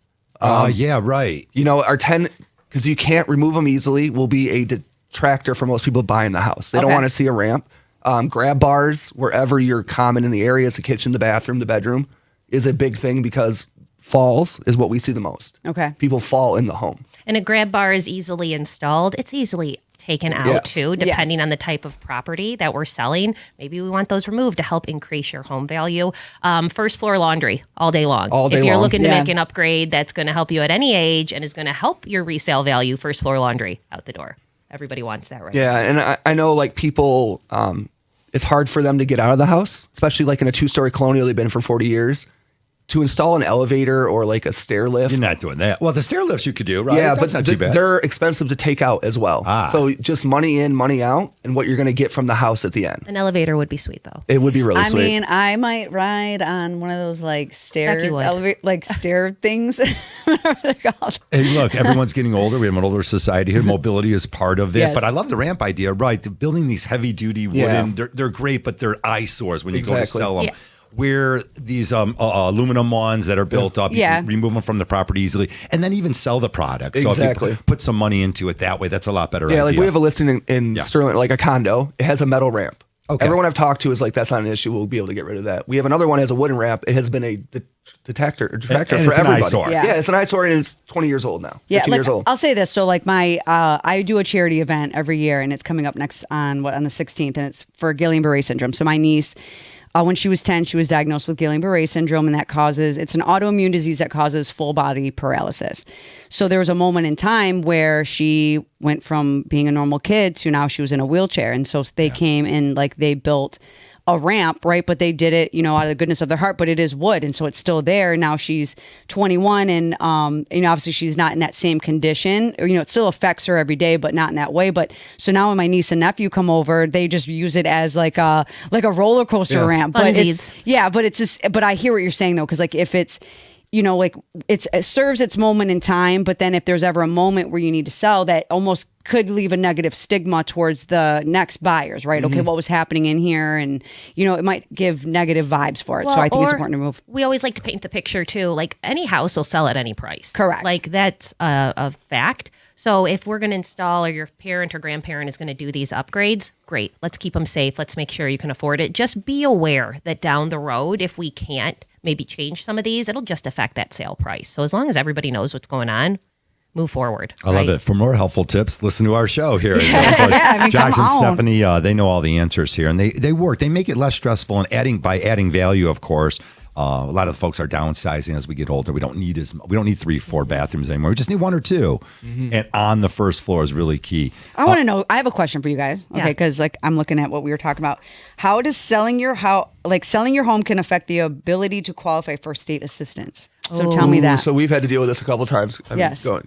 Yeah, right. Our 10, because you can't remove them easily, will be a detractor for most people buying the house. They don't want to see a ramp. Grab bars wherever you're common in the areas, the kitchen, the bathroom, the bedroom, is a big thing because falls is what we see the most. Okay. People fall in the home. And a grab bar is easily installed. It's easily taken out too, depending on the type of property that we're selling. Maybe we want those removed to help increase your home value. First floor laundry all day long. If you're looking to make an upgrade that's going to help you at any age and is going to help your resale value, first floor laundry out the door. Everybody wants that, right? Yeah, and I know people, it's hard for them to get out of the house, especially in a 2-story colonial they've been in for 40 years. To install an elevator or a stair lift. You're not doing that. Well, the stair lifts you could do, right? Yeah, that's but not too bad. They're expensive to take out as well. So just money in, money out, and what you're going to get from the house at the end. An elevator would be sweet, though. It would be really sweet. I mean, I might ride on one of those stair stair things, whatever they're called. Hey, look, everyone's getting older. We have an older society here. Mobility is part of it. Yes. But I love the ramp idea, right? Building these heavy-duty wooden, they're great, but they're eyesores when you go to sell them. Yeah. Where these aluminum ones that are built up, you can remove them from the property easily, and then even sell the product. Exactly. So if you put some money into it that way, that's a lot better idea. Yeah, we have a listing in Sterling, a condo. It has a metal ramp. Okay. Everyone I've talked to is that's not an issue. We'll be able to get rid of that. We have another one that has a wooden ramp. It has been a detractor for everybody. An eyesore. Yeah, it's an eyesore, and it's 20 years old now. Yeah, 15 years old. I'll say this. So I do a charity event every year, and it's coming up next on the 16th, and it's for Guillain-Barré syndrome. So my niece, when she was 10, she was diagnosed with Guillain-Barré syndrome, and it's an autoimmune disease that causes full body paralysis. So there was a moment in time where she went from being a normal kid to now she was in a wheelchair. And so they came and they built a ramp, right? But they did it, out of the goodness of their heart, but it is wood. And so it's still there. Now she's 21 and, obviously she's not in that same condition. It still affects her every day, but not in that way. But so now when my niece and nephew come over, they just use it as like a roller coaster ramp. But but I hear what you're saying though. Cause if it's, it serves its moment in time, but then if there's ever a moment where you need to sell, that almost could leave a negative stigma towards the next buyers, right? Okay, what was happening in here? And, it might give negative vibes for it. So I think it's important to move. We always like to paint the picture too, any house will sell at any price. Correct. That's a fact. So if we're going to install or your parent or grandparent is going to do these upgrades, great. Let's keep them safe. Let's make sure you can afford it. Just be aware that down the road, if we can't maybe change some of these, it'll just affect that sale price. So as long as everybody knows what's going on, move forward. I love it. For more helpful tips, listen to our show here. I mean, Josh and come on. Stephanie, they know all the answers here, and they work. They make it less stressful, and adding value, of course. A lot of the folks are downsizing as we get older. We don't need 3-4 bathrooms anymore. We just need 1 or 2, and on the first floor is really key. I want to know. I have a question for you guys. Okay, Yeah. because like I'm looking at what we were talking about. How does selling your home can affect the ability to qualify for state assistance? So tell me that. So we've had to deal with this a couple times. I mean, Yes. Go.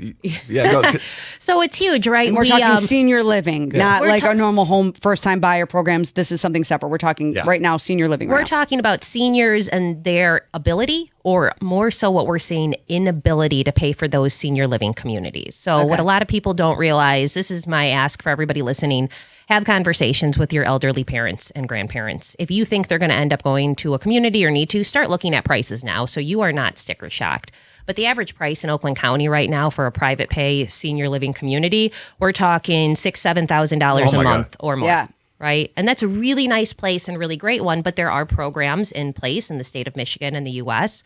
So it's huge, right? And we're talking senior living, not We're like ta- our normal home first-time buyer programs. This is something separate. We're talking right now senior living. We're right now. talking about seniors and their ability, or more so what we're seeing, inability to pay for those senior living communities. So what a lot of people don't realize, this is my ask for everybody listening, have conversations with your elderly parents and grandparents. If you think they're going to end up going to a community or need to, start looking at prices now so you are not sticker shocked. But the average price in Oakland County right now for a private pay senior living community, we're talking $6,000-$7,000 a month or more. Yeah. Right. And that's a really nice place and really great one. But there are programs in place in the state of Michigan and the U.S.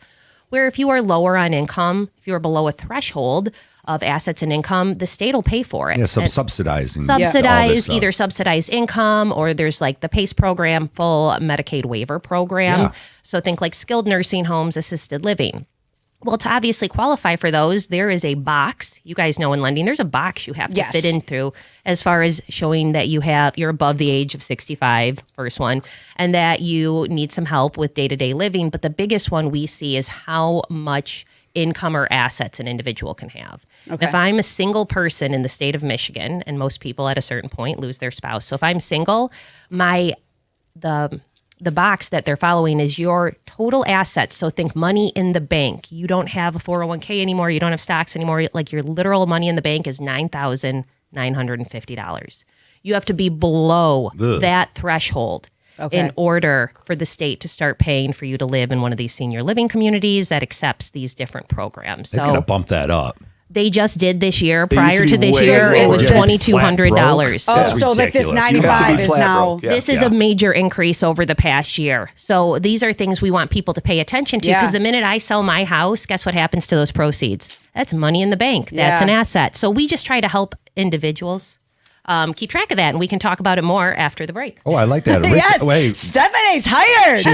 where if you are lower on income, if you are below a threshold of assets and income, the state will pay for it. Yeah, subsidizing. Subsidize, either subsidized income, or there's like the PACE program, full Medicaid waiver program. Yeah. So think like skilled nursing homes, assisted living. Well, to obviously qualify for those, there is a box. You guys know in lending, there's a box you have to fit into as far as showing that you're above the age of 65, first one, and that you need some help with day-to-day living. But the biggest one we see is how much income or assets an individual can have. Okay. If I'm a single person in the state of Michigan, and most people at a certain point lose their spouse. So if I'm single, the box that they're following is your total assets. So think money in the bank. You don't have a 401k anymore. You don't have stocks anymore. Like your literal money in the bank is $9,950. You have to be below that threshold in order for the state to start paying for you to live in one of these senior living communities that accepts these different programs. They're going to bump that up. They just did this year. They used Prior to to be this way year, it was lower. $2,200. Oh, That's so like this ridiculous. You have to 95 be is flat now. broke. Yeah. This is a major increase over the past year. So these are things we want people to pay attention to, because the minute I sell my house, guess what happens to those proceeds? That's money in the bank. That's an asset. So we just try to help individuals keep track of that, and we can talk about it more after the break. Oh, I like that. Yes, Stephanie's hired. She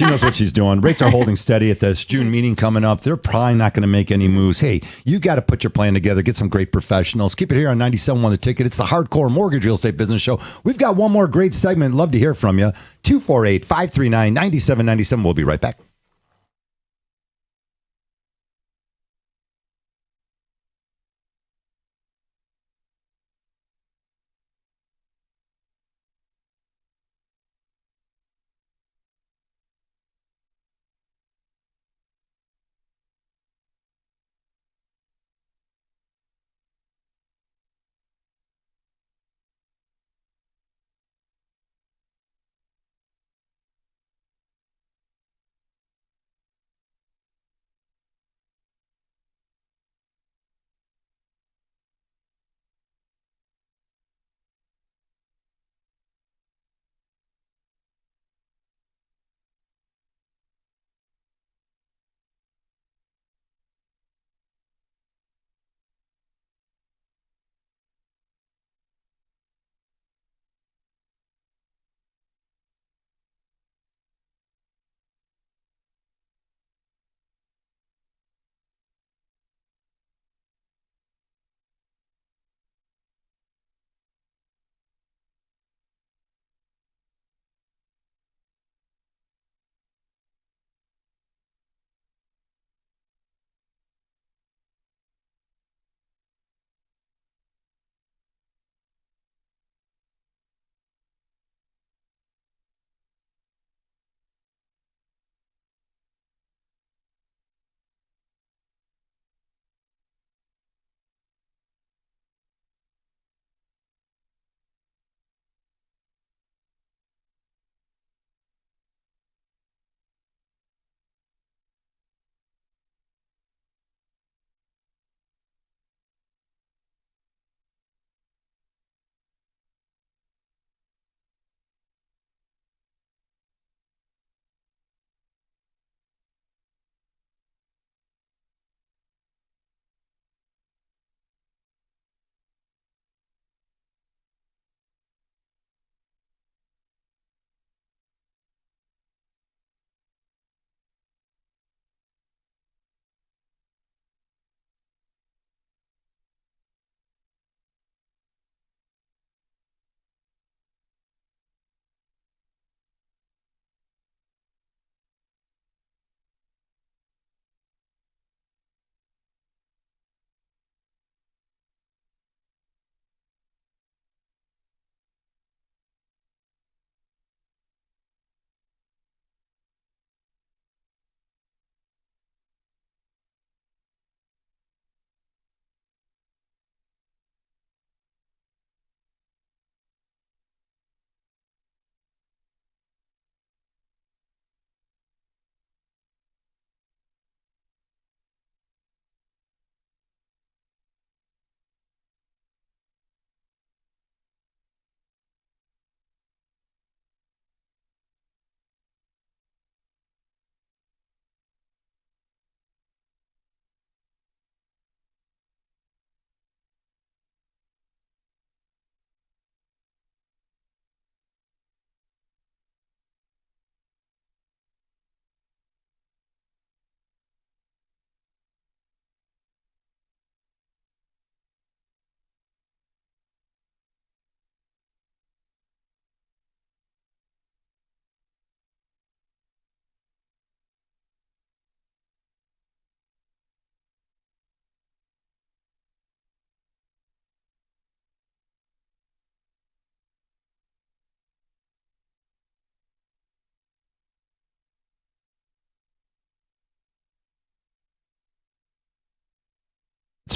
knows what she's doing. Rates are holding steady at this June meeting coming up. They're probably not going to make any moves. Hey, you got to put your plan together. Get some great professionals. Keep it here on 97.1 The Ticket. It's the Hardcore Mortgage Real Estate Business Show. We've got one more great segment. Love to hear from you. 248-539-9797. We'll be right back.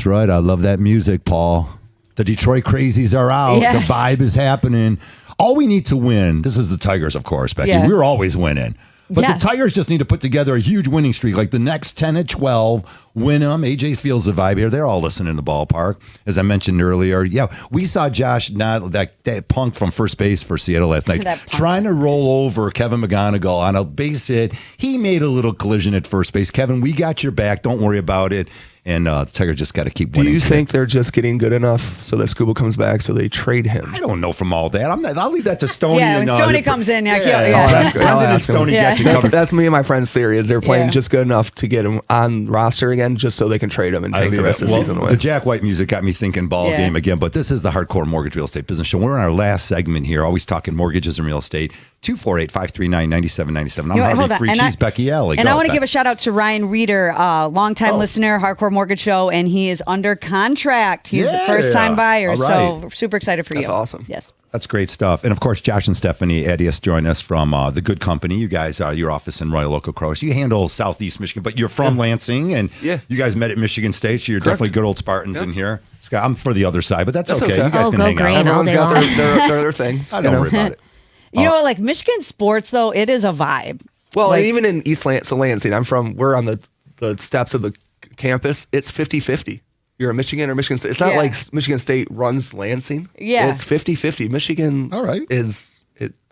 That's right. I love that music, Paul. The Detroit Crazies are out. Yes. The vibe is happening. All we need to win, this is the Tigers, of course, Becky. Yeah. We're always winning. But Yes. the Tigers just need to put together a huge winning streak, like the next 10 and 12, win them. AJ feels the vibe here. They're all listening in the ballpark. As I mentioned earlier, yeah, we saw Josh, not that punk from first base for Seattle last night, trying to roll over Kevin McGonigal on a base hit. He made a little collision at first base. Kevin, we got your back. Don't worry about it. And the Tigers just got to keep winning. Do you think they're just getting good enough so that Scuba comes back so they trade him? I don't know from all that. I'll leave that to Stoney. Yeah, when Stoney comes in, yeah. That's good. That's me and my friend's theory is they're playing Yeah. just good enough to get him on roster again just so they can trade him and take the rest of the season away. The Jack White music got me thinking ball Yeah. game again, but this is the Hardcore Mortgage Real Estate Business Show. We're in our last segment here, always talking mortgages and real estate. 248-539-9797. I'm Harvey Free. She's Becky Alley. And I want to give a shout out to Ryan Reeder, longtime listener, Hardcore Mortgage Show, and he is under contract. He's a first-time buyer, All right. so super excited for you. That's awesome. Yes. That's great stuff. And of course, Josh and Stephanie Atias join us from The Good Company. You guys are your office in Royal Oak, Cross. You handle Southeast Michigan, but you're from Lansing, and you guys met at Michigan State. So you're definitely good old Spartans in here. Scott, I'm for the other side, but that's okay. You guys can go hang green. out. Everyone's got long. their other things. I don't worry about it. You know, like Michigan sports, though, it is a vibe. Well, Like- and even in East Lansing, we're on the steps of the campus. It's 50-50. You're a Michigan or Michigan State. It's not like Michigan State runs Lansing. Yeah. It's 50-50. Michigan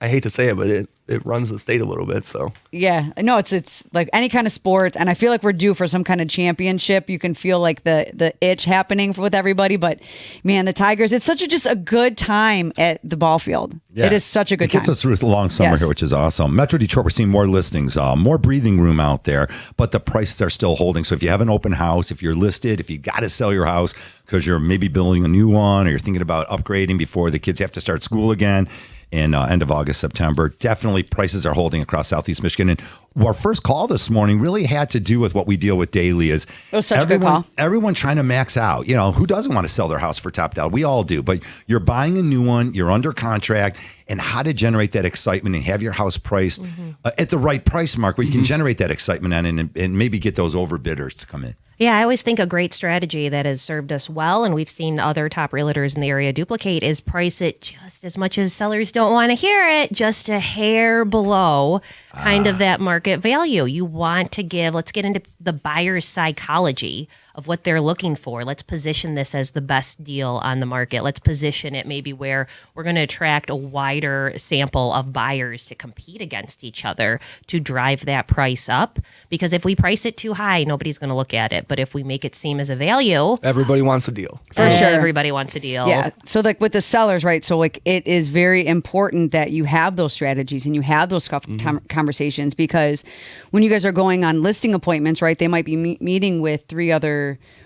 I hate to say it, but it runs the state a little bit. So Yeah, no, it's like any kind of sport, and I feel like we're due for some kind of championship. You can feel like the itch happening with everybody, but man, the Tigers, it's just a good time at the ball field. Yeah. It is such a good It gets time. us through the long summer here, which is awesome. Metro Detroit, we're seeing more listings, more breathing room out there, but the prices are still holding. So if you have an open house, if you're listed, if you got to sell your house because you're maybe building a new one or you're thinking about upgrading before the kids have to start school again, in end of August, September. Definitely prices are holding across Southeast Michigan. And our first call this morning really had to do with what we deal with daily is it was such a good call. Everyone trying to max out. You know, who doesn't want to sell their house for top dollar? We all do. But you're buying a new one, you're under contract, and how to generate that excitement and have your house priced at the right price mark where you can generate that excitement and maybe get those overbidders to come in. Yeah, I always think a great strategy that has served us well, and we've seen other top realtors in the area duplicate, is price it just as much as sellers don't want to hear it, just a hair below kind of that market value. You want to let's get into the buyer's psychology of what they're looking for. Let's position this as the best deal on the market. Let's position it maybe where we're going to attract a wider sample of buyers to compete against each other to drive that price up. Because if we price it too high, nobody's going to look at it. But if we make it seem as a value, everybody wants a deal. For sure. Everybody wants a deal. Yeah. So like with the sellers, right? So like it is very important that you have those strategies and you have those conversations, because when you guys are going on listing appointments, right, they might be meeting with 3 other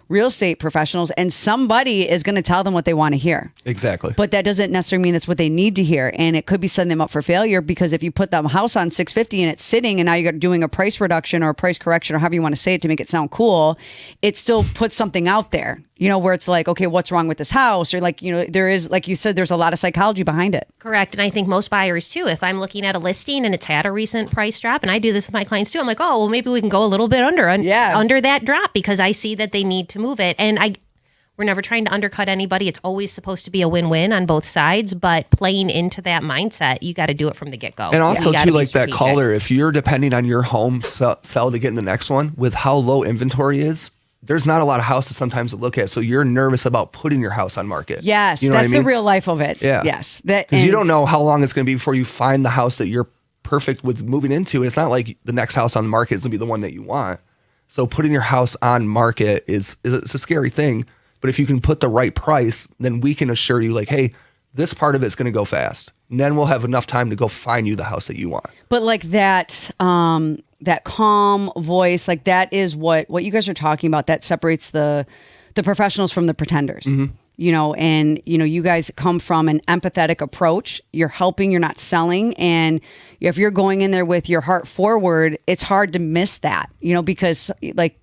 real estate professionals, and somebody is going to tell them what they want to hear. Exactly. But that doesn't necessarily mean that's what they need to hear, and it could be setting them up for failure, because if you put the house on $650 and it's sitting, and now you're doing a price reduction or a price correction or however you want to say it to make it sound cool, it still puts something out there, you know, where it's like, okay, what's wrong with this house? Or like, you know, there is, like you said, there's a lot of psychology behind it. Correct. And I think most buyers too, if I'm looking at a listing and it's had a recent price drop, and I do this with my clients too, I'm like, oh, well, maybe we can go a little bit under that drop, because I see that they need to move it. And we're never trying to undercut anybody. It's always supposed to be a win-win on both sides, but playing into that mindset, you got to do it from the get-go. And also too, like that caller, if you're depending on your home sell to get in the next one, with how low inventory is, there's not a lot of houses sometimes to look at. So you're nervous about putting your house on market. Yes, you know that's what I mean? the real life of it. Yeah. Yes. Because you don't know how long it's going to be before you find the house that you're perfect with moving into. It's not like the next house on the market is going to be the one that you want. So putting your house on market it's a scary thing. But if you can put the right price, then we can assure you, like, hey, this part of it's going to go fast. And then we'll have enough time to go find you the house that you want. But like that calm voice, like that is what you guys are talking about. That separates the professionals from the pretenders. Mm-hmm. You know, and you know, you guys come from an empathetic approach. You're helping, you're not selling. And if you're going in there with your heart forward, it's hard to miss that, you know, because like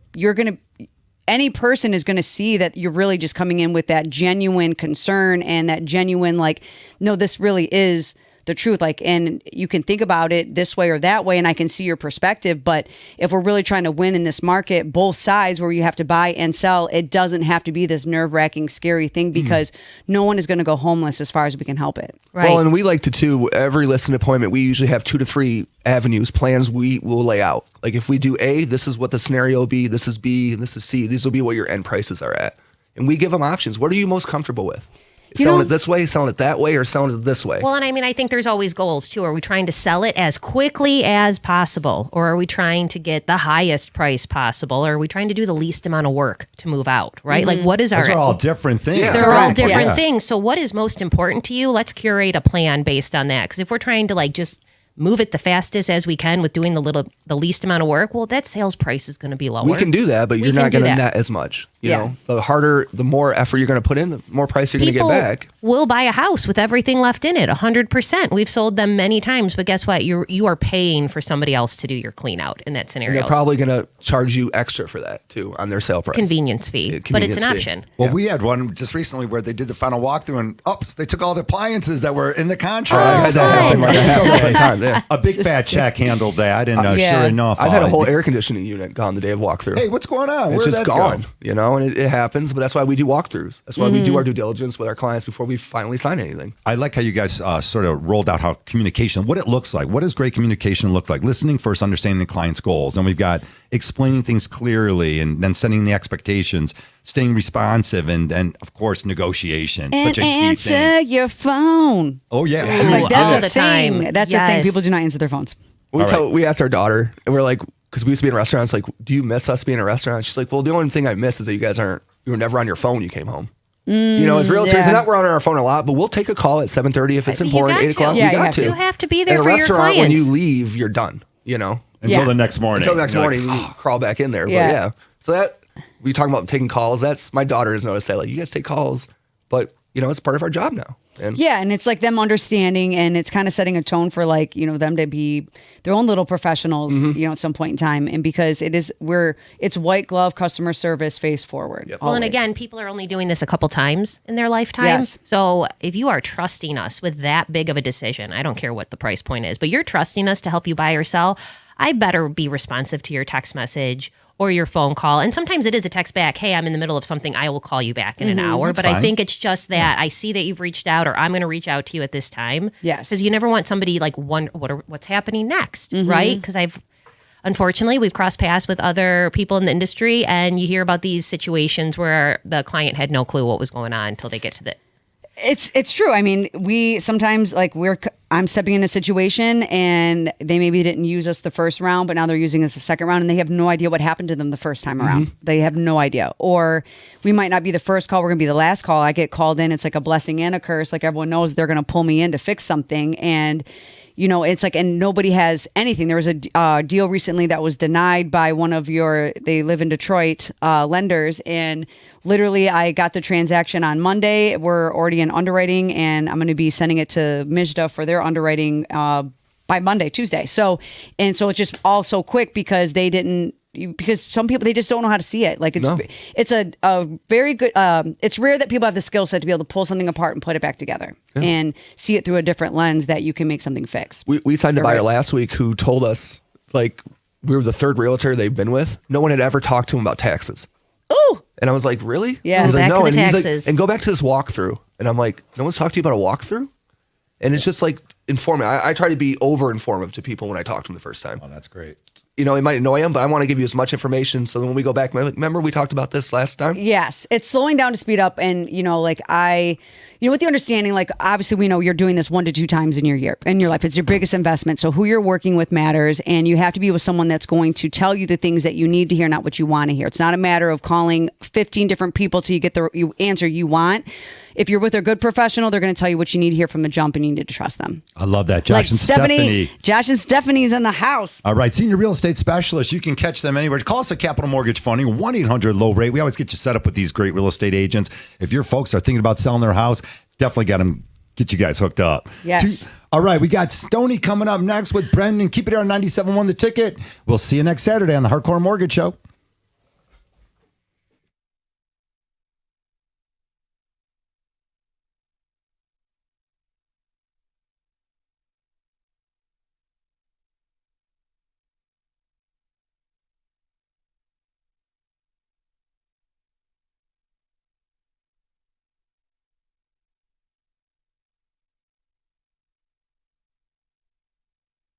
any person is going to see that you're really just coming in with that genuine concern and that genuine, like, no, this really is the truth. Like, and you can think about it this way or that way, and I can see your perspective. But if we're really trying to win in this market, both sides where you have to buy and sell, it doesn't have to be this nerve-wracking, scary thing, because no one is going to go homeless as far as we can help it. Right. Well, and we like to too, every listing appointment, we usually have 2 to 3 avenues, plans we will lay out. Like if we do A, this is what the scenario will be, this is B, and this is C. These will be what your end prices are at. And we give them options. What are you most comfortable with? Selling it this way, selling it that way, or selling it this way? Well, and I mean, I think there's always goals too. Are we trying to sell it as quickly as possible? Or are we trying to get the highest price possible? Or are we trying to do the least amount of work to move out, right? Like what is Those are all different things. Yeah. They're all different Yeah. things. So what is most important to you? Let's curate a plan based on that. Because if we're trying to like just move it the fastest as we can with doing the least amount of work, well, that sales price is going to be lower. We can do that, but you're not going to net as much. You know, the more effort you're going to put in, the more price you're going to get back. Will buy a house with everything left in it, 100%. We've sold them many times, but guess what? You are paying for somebody else to do your clean out in that scenario. And they're probably going to charge you extra for that too on their sale price. Convenience fee, but it's an option. Well, we had one just recently where they did the final walkthrough and they took all the appliances that were in the contract. A big fat check handled that, and sure enough, I've had a whole air conditioning unit gone the day of walkthrough. Hey, what's going on? It's just gone, you know, and it happens, but that's why we do walkthroughs. That's why we do our due diligence with our clients before we finally sign anything. I like how you guys sort of rolled out how communication, what it looks like. What does great communication look like? Listening first, understanding the client's goals. And we've got explaining things clearly and then setting the expectations, staying responsive, and of course, negotiation. And such a key answer thing. your phone. Oh, yeah. Like that's all a the thing. time. That's a thing. People do not answer their phones. We asked our daughter, and we're like, because we used to be in restaurants, like, do you miss us being in a restaurant? She's like, well, the only thing I miss is that you were never on your phone when you came home. You know, as realtors, and not we're on our phone a lot, but we'll take a call at 7:30 if it's important. 8 o'clock, Yeah, we got to. You have to be there in for a your restaurant, clients. when you leave, you're done. You know, Until the next morning. until the next morning, you crawl back in there. Yeah. But yeah, so that we talking about taking calls. That's my daughter has noticed that, like, you guys take calls, but you know, it's part of our job now. And and it's like them understanding, and it's kind of setting a tone for, like, you know, them to be their own little professionals, you know, at some point in time. And because it's white glove customer service, face forward. Yep. Well, and again, people are only doing this a couple times in their lifetime. Yes. So if you are trusting us with that big of a decision, I don't care what the price point is, but you're trusting us to help you buy or sell, I better be responsive to your text message or your phone call. And sometimes it is a text back, hey, I'm in the middle of something, I will call you back in an hour. That's but fine. I think it's just that I see that you've reached out, or I'm going to reach out to you at this time. Yes. Because you never want somebody like wonder what's happening next, right? Because unfortunately, we've crossed paths with other people in the industry, and you hear about these situations where the client had no clue what was going on until they get to the. It's true. I mean, we sometimes, like, I'm stepping in a situation and they maybe didn't use us the first round, but now they're using us the second round, and they have no idea what happened to them the first time around. They have no idea. Or we might not be the first call, we're going to be the last call. I get called in, it's like a blessing and a curse. Like, everyone knows they're going to pull me in to fix something, and you know, it's like, and nobody has anything. There was a deal recently that was denied by one of they live in Detroit, lenders. And literally I got the transaction on Monday. We're already in underwriting, and I'm going to be sending it to Mijda for their underwriting by Monday, Tuesday. So it's just all so quick because because some people, they just don't know how to see it. Like, it's a very good, it's rare that people have the skill set to be able to pull something apart and put it back together and see it through a different lens that you can make something fix. We signed a buyer last week who told us, like, we were the third realtor they've been with. No one had ever talked to him about taxes. Oh, And I was like, really? Yeah. He was Back like, to no. the And he's like, taxes. and go back to this walkthrough. And I'm like, no one's talked to you about a walkthrough? And it's just like informing. I try to be over informative to people when I talk to them the first time. Oh, that's great. You know, it might annoy them, but I want to give you as much information so when we go back, remember we talked about this last time? yes. It's slowing down to speed up. And, you know, like with the understanding, like, obviously we know you're doing this 1 to 2 times in your life. It's your biggest investment. So who you're working with matters, and you have to be with someone that's going to tell you the things that you need to hear, not what you want to hear. It's not a matter of calling 15 different people till you get the answer you want. If you're with a good professional, they're going to tell you what you need to hear from the jump, and you need to trust them. I love that. Josh Like and Stephanie. Josh and Stephanie's in the house. All right, senior real estate specialists. You can catch them anywhere. Call us at Capital Mortgage Funding, 1-800-LOW-RATE. We always get you set up with these great real estate agents. If your folks are thinking about selling their house, definitely get you guys hooked up. Yes. All right, we got Stoney coming up next with Brendan. Keep it here on 97.1 The Ticket. We'll see you next Saturday on the Hardcore Mortgage Show.